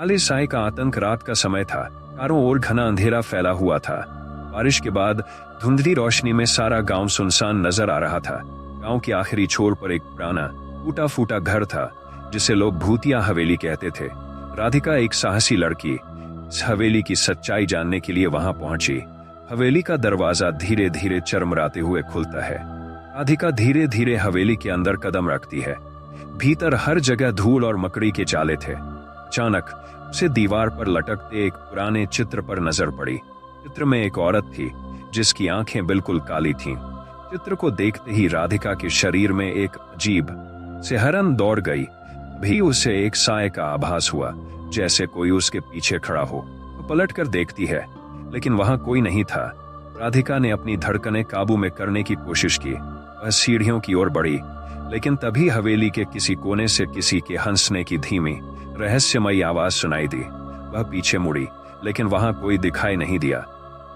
काले साए का आतंक। रात का समय था, चारों ओर घना अंधेरा फैला हुआ था। बारिश के बाद धुंधली रोशनी में सारा गांव सुनसान नजर आ रहा था। गांव के आखिरी छोर पर एक पुराना टूटा फूटा घर था जिसे लोग भूतिया हवेली कहते थे। राधिका, एक साहसी लड़की, इस हवेली की सच्चाई जानने के लिए वहां पहुंची। हवेली का दरवाजा धीरे धीरे चरमराते हुए खुलता है। राधिका धीरे धीरे हवेली के अंदर कदम रखती है। भीतर हर जगह धूल और मकड़ी के जाले थे। अचानक उसे दीवार पर लटकते एक पुराने चित्र पर नजर पड़ी। चित्र में एक औरत थी जिसकी आंखें बिल्कुल काली थीं। चित्र को देखते ही राधिका के शरीर में एक अजीब सिहरन दौड़ गई। भी उसे एक साए का आभास हुआ, जैसे कोई उसके पीछे खड़ा हो। वो पलट कर देखती है, लेकिन वहां कोई नहीं था। राधिका ने अपनी धड़कनें काबू में करने की कोशिश की। वह सीढ़ियों की ओर बढ़ी, लेकिन तभी हवेली के किसी कोने से किसी के हंसने की धीमी रहस्यमयी आवाज सुनाई दी। वह पीछे मुड़ी, लेकिन वहां कोई दिखाई नहीं दिया।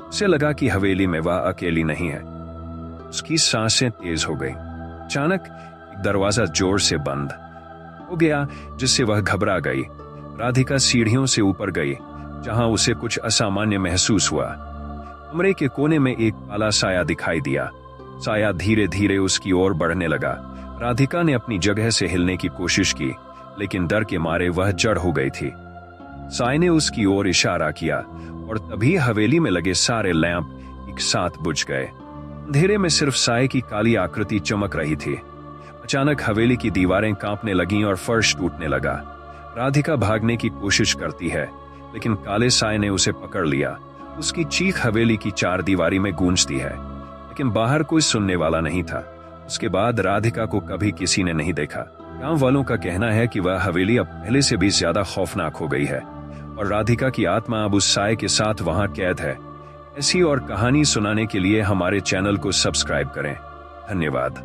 उसे लगा कि हवेली में वह अकेली नहीं है। उसकी सांसें तेज हो गई। अचानक एक दरवाजा जोर से बंद हो गया, जिससे वह घबरा गई। राधिका सीढ़ियों से ऊपर गई, जहां उसे कुछ असामान्य महसूस हुआ। कमरे के कोने में एक काला साया दिखाई दिया। साया धीरे धीरे उसकी ओर बढ़ने लगा। राधिका ने अपनी जगह से हिलने की कोशिश की, लेकिन डर के मारे वह जड़ हो गई थी। साए ने उसकी ओर इशारा किया और तभी हवेली में लगे सारे लैंप एक साथ बुझ गए। अंधेरे में सिर्फ साए की काली आकृति चमक रही थी। अचानक हवेली की दीवारें कांपने लगीं और फर्श टूटने लगा। राधिका भागने की कोशिश करती है, लेकिन काले साए ने उसे पकड़ लिया। उसकी चीख हवेली की चारदीवारी में गूंजती है, लेकिन बाहर कोई सुनने वाला नहीं था। उसके बाद राधिका को कभी किसी ने नहीं देखा। गांव वालों का कहना है कि वह हवेली अब पहले से भी ज्यादा खौफनाक हो गई है और राधिका की आत्मा अब उस साए के साथ वहां कैद है। ऐसी और कहानी सुनाने के लिए हमारे चैनल को सब्सक्राइब करें। धन्यवाद।